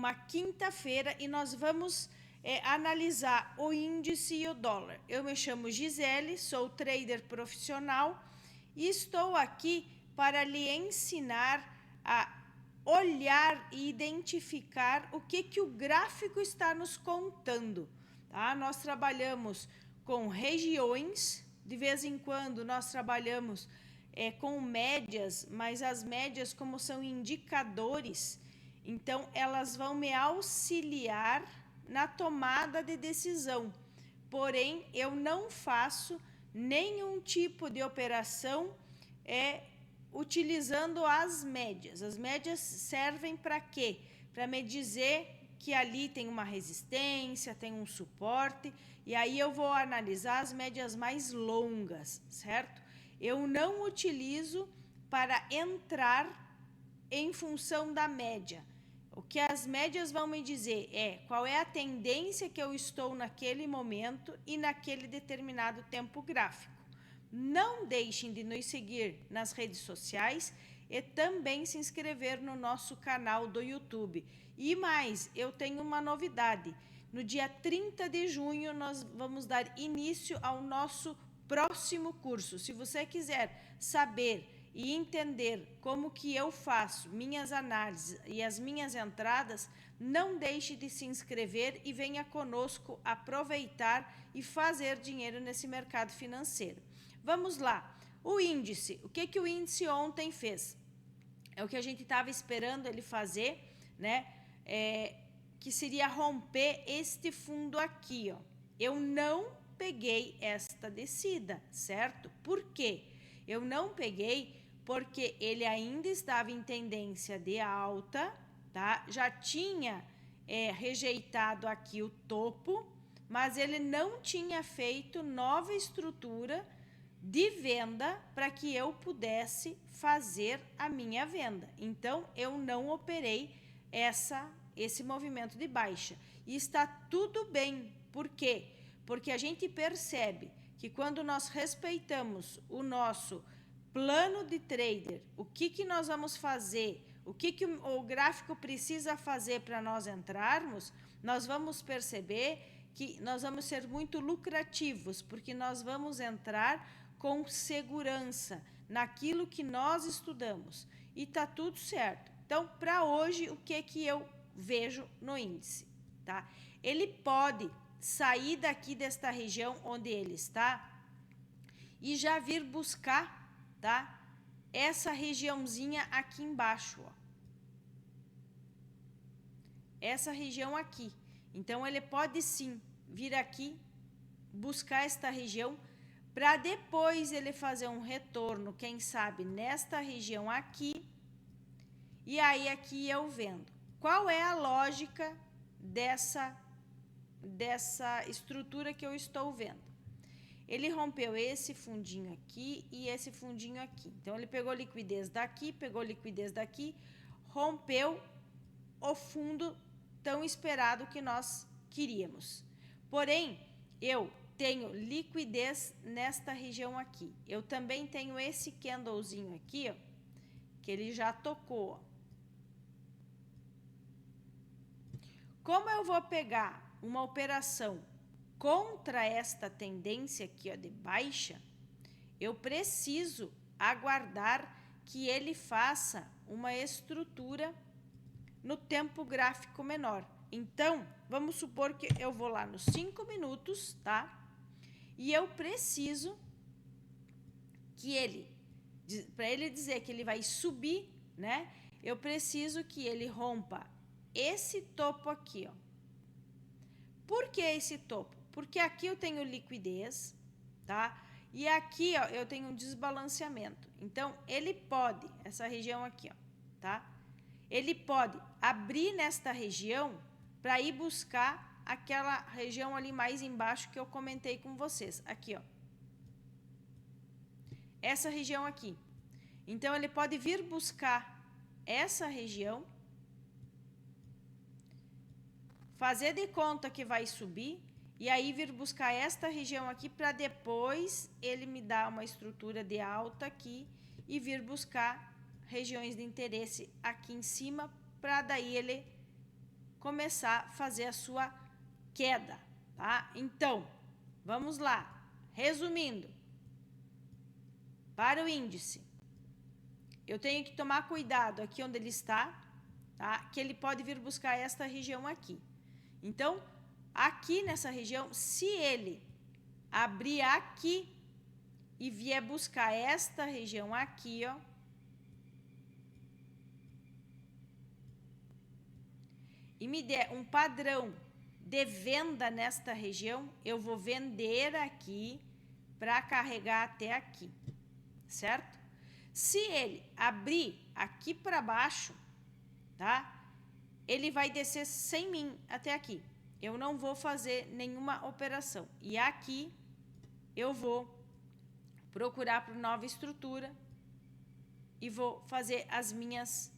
uma quinta-feira e nós vamos analisar o índice e o dólar. Eu me chamo Gisele, sou trader profissional e estou aqui para lhe ensinar a olhar e identificar o que o gráfico está nos contando. Tá? Nós trabalhamos com regiões, de vez em quando nós trabalhamos com médias, mas as médias, como são indicadores, então elas vão me auxiliar na tomada de decisão. Porém, eu não faço nenhum tipo de operação utilizando as médias. As médias servem para quê? Para me dizer que ali tem uma resistência, tem um suporte, e aí eu vou analisar as médias mais longas, certo? Eu não utilizo para entrar em função da média. O que as médias vão me dizer qual é a tendência que eu estou naquele momento e naquele determinado tempo gráfico. Não deixem de nos seguir nas redes sociais e também se inscrever no nosso canal do YouTube. E mais, eu tenho uma novidade. No dia 30 de junho, nós vamos dar início ao nosso próximo curso. Se você quiser saber e entender como que eu faço minhas análises e as minhas entradas, não deixe de se inscrever e venha conosco aproveitar e fazer dinheiro nesse mercado financeiro. Vamos lá. O índice. O que o índice ontem fez? É o que a gente estava esperando ele fazer, né? Que seria romper este fundo aqui, ó. Eu não peguei esta descida, certo? Por quê? Eu não peguei porque ele ainda estava em tendência de alta, tá? Já tinha rejeitado aqui o topo, mas ele não tinha feito nova estrutura de venda para que eu pudesse fazer a minha venda. Então, eu não operei esse movimento de baixa. E está tudo bem. Por quê? Porque a gente percebe que quando nós respeitamos o nosso plano de trader, o que nós vamos fazer, o que o gráfico precisa fazer para nós entrarmos, nós vamos perceber que nós vamos ser muito lucrativos, porque nós vamos entrar com segurança naquilo que nós estudamos. E tá tudo certo. Então, para hoje, o que eu vejo no índice? Tá? Ele pode sair daqui desta região onde ele está e já vir buscar, tá? Essa regiãozinha aqui embaixo, ó. Essa região aqui. Então, ele pode sim vir aqui, buscar esta região, para depois ele fazer um retorno, quem sabe, nesta região aqui, e aí aqui eu vendo. Qual é a lógica dessa estrutura que eu estou vendo? Ele rompeu esse fundinho aqui e esse fundinho aqui. Então, ele pegou liquidez daqui, pegou liquidez daqui, rompeu o fundo tão esperado que nós queríamos. Porém, eu tenho liquidez nesta região aqui. Eu também tenho esse candlezinho aqui, ó, que ele já tocou, ó. Como eu vou pegar uma operação contra esta tendência aqui, ó, de baixa, eu preciso aguardar que ele faça uma estrutura no tempo gráfico menor. Então, vamos supor que eu vou lá nos 5 minutos, tá? E eu preciso que para ele dizer que ele vai subir, né? Eu preciso que ele rompa esse topo aqui, ó. Por que esse topo? Porque aqui eu tenho liquidez, tá? E aqui, ó, eu tenho um desbalanceamento. Então, ele pode, essa região aqui, ó, tá? Ele pode abrir nesta região para ir buscar aquela região ali mais embaixo que eu comentei com vocês. Aqui, ó. Essa região aqui. Então, ele pode vir buscar essa região, fazer de conta que vai subir, e aí vir buscar esta região aqui para depois ele me dar uma estrutura de alta aqui e vir buscar regiões de interesse aqui em cima para daí ele começar a fazer a sua queda, tá? Então, vamos lá. Resumindo, para o índice, eu tenho que tomar cuidado aqui onde ele está, tá? Que ele pode vir buscar esta região aqui. Então, aqui nessa região, se ele abrir aqui e vier buscar esta região aqui, ó, e me der um padrão de venda nesta região, eu vou vender aqui para carregar até aqui, certo? Se ele abrir aqui para baixo, tá? Ele vai descer sem mim até aqui. Eu não vou fazer nenhuma operação. E aqui eu vou procurar por nova estrutura e vou fazer as minhas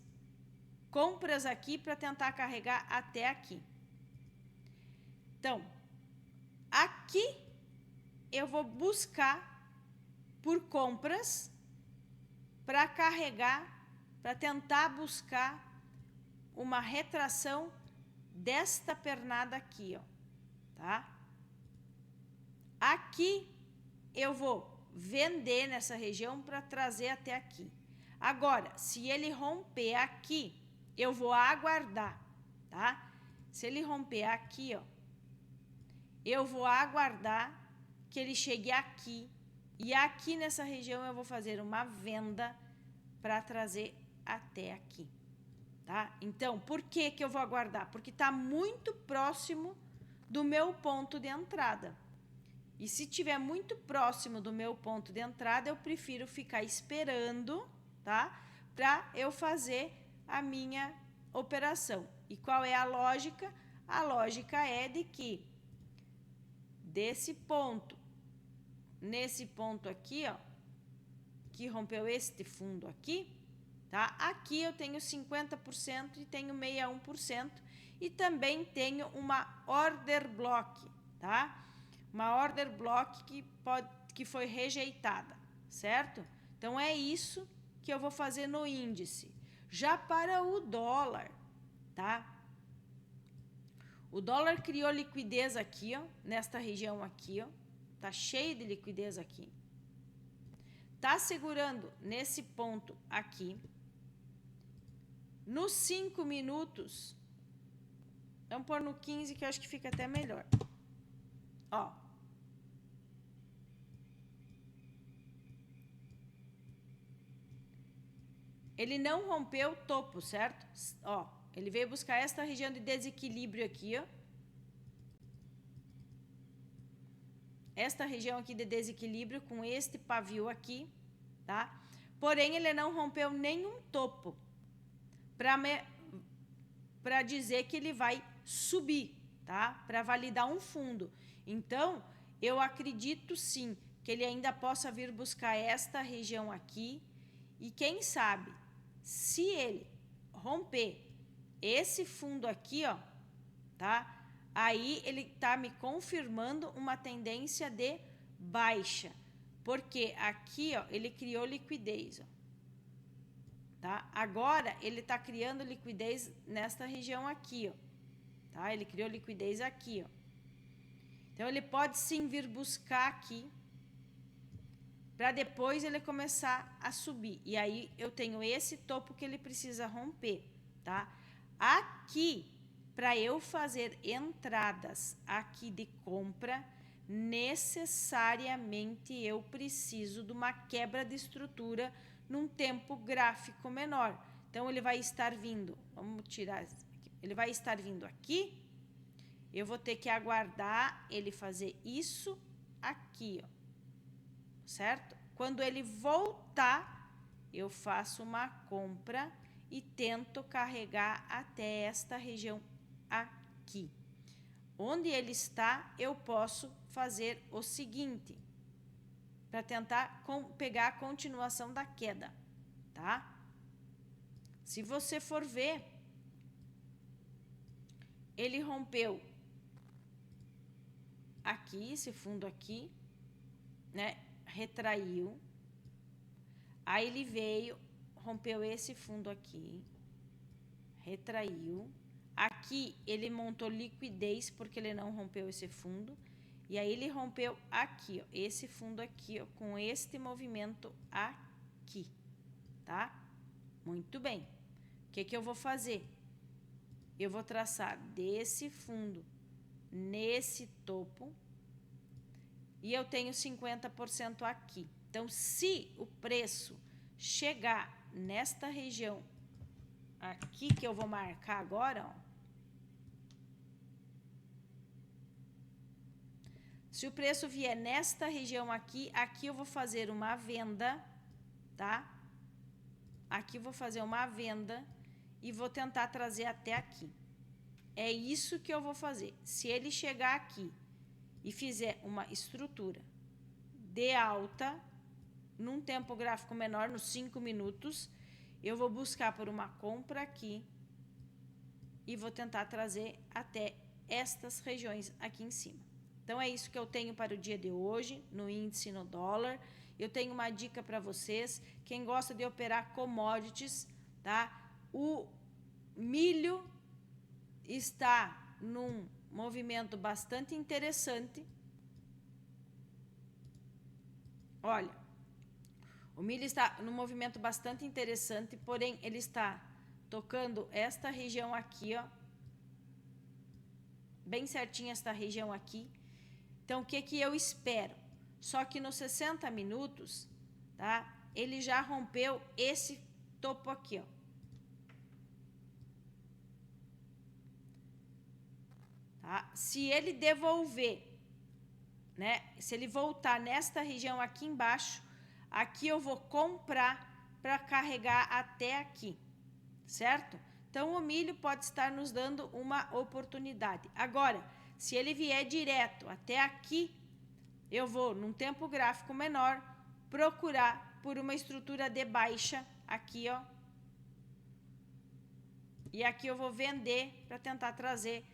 compras aqui para tentar carregar até aqui. Então, aqui eu vou buscar por compras para carregar, para tentar buscar uma retração desta pernada aqui, ó, tá? Aqui eu vou vender nessa região para trazer até aqui. Agora, se ele romper aqui, eu vou aguardar, tá? Se ele romper aqui, ó, eu vou aguardar que ele chegue aqui. E aqui nessa região eu vou fazer uma venda para trazer até aqui, tá? Então, por que que eu vou aguardar? Porque está muito próximo do meu ponto de entrada. E se estiver muito próximo do meu ponto de entrada, eu prefiro ficar esperando, tá? Para eu fazer a minha operação. E qual é a lógica? A lógica é de que desse ponto, nesse ponto aqui, ó, que rompeu este fundo aqui, tá? Aqui eu tenho 50% e tenho 61% e também tenho uma order block, tá? Uma order block que foi rejeitada, certo? Então é isso que eu vou fazer no índice. Já para o dólar, tá? O dólar criou liquidez aqui, ó, nesta região aqui, ó. Tá cheio de liquidez aqui. Tá segurando nesse ponto aqui. Nos 5 minutos, vamos pôr no 15 que eu acho que fica até melhor. Ó. Ele não rompeu o topo, certo? Ó, ele veio buscar esta região de desequilíbrio aqui, ó. Esta região aqui de desequilíbrio com este pavio aqui, tá? Porém, ele não rompeu nenhum topo para dizer que ele vai subir, tá? Para validar um fundo. Então, eu acredito sim que ele ainda possa vir buscar esta região aqui e quem sabe, se ele romper esse fundo aqui, ó, tá? Aí ele está me confirmando uma tendência de baixa, porque aqui, ó, ele criou liquidez, ó, tá? Agora ele está criando liquidez nesta região aqui, ó, tá? Ele criou liquidez aqui, ó. Então ele pode sim vir buscar aqui para depois ele começar a subir. E aí eu tenho esse topo que ele precisa romper, tá? Aqui, para eu fazer entradas aqui de compra, necessariamente eu preciso de uma quebra de estrutura num tempo gráfico menor. Então ele vai estar vindo, vamos tirar aqui, ele vai estar vindo aqui, eu vou ter que aguardar ele fazer isso aqui, ó. Certo? Quando ele voltar, eu faço uma compra e tento carregar até esta região aqui. Onde ele está, eu posso fazer o seguinte, para tentar pegar a continuação da queda, tá? Se você for ver, ele rompeu aqui, esse fundo aqui, né? Retraiu, aí ele veio, rompeu esse fundo aqui, retraiu, aqui ele montou liquidez porque ele não rompeu esse fundo. E aí ele rompeu aqui, ó, esse fundo aqui, ó, com este movimento aqui, tá? Muito bem. O que eu vou fazer? Eu vou traçar desse fundo nesse topo e eu tenho 50% aqui. Então, se o preço chegar nesta região aqui que eu vou marcar agora, ó, se o preço vier nesta região aqui, aqui eu vou fazer uma venda, tá? Aqui eu vou fazer uma venda e vou tentar trazer até aqui. É isso que eu vou fazer. Se ele chegar aqui e fizer uma estrutura de alta, num tempo gráfico menor, nos 5 minutos, eu vou buscar por uma compra aqui e vou tentar trazer até estas regiões aqui em cima. Então, é isso que eu tenho para o dia de hoje, no índice no dólar. Eu tenho uma dica para vocês, quem gosta de operar commodities, tá? O milho está num movimento bastante interessante. Olha, o milho está num movimento bastante interessante, porém ele está tocando esta região aqui, ó, bem certinho esta região aqui. Então, o que eu espero? Só que nos 60 minutos, tá? Ele já rompeu esse topo aqui, ó. Tá? Se ele devolver, né? Se ele voltar nesta região aqui embaixo, aqui eu vou comprar para carregar até aqui, certo? Então, o milho pode estar nos dando uma oportunidade. Agora, se ele vier direto até aqui, eu vou, num tempo gráfico menor, procurar por uma estrutura de baixa aqui, ó. E aqui eu vou vender para tentar trazer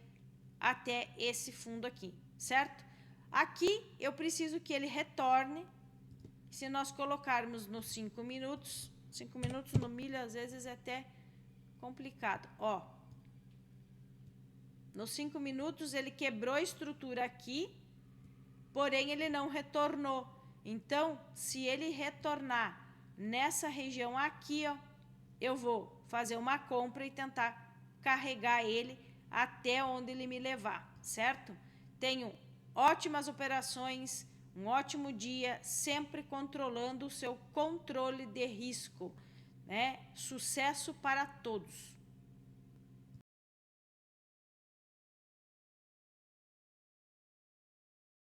até esse fundo aqui, certo? Aqui eu preciso que ele retorne. Se nós colocarmos nos 5 minutos, 5 minutos no milho às vezes é até complicado, ó. Nos 5 minutos ele quebrou a estrutura aqui, porém ele não retornou. Então, se ele retornar nessa região aqui, ó, eu vou fazer uma compra e tentar carregar ele até onde ele me levar, certo? Tenho ótimas operações, um ótimo dia, sempre controlando o seu controle de risco, né? Sucesso para todos!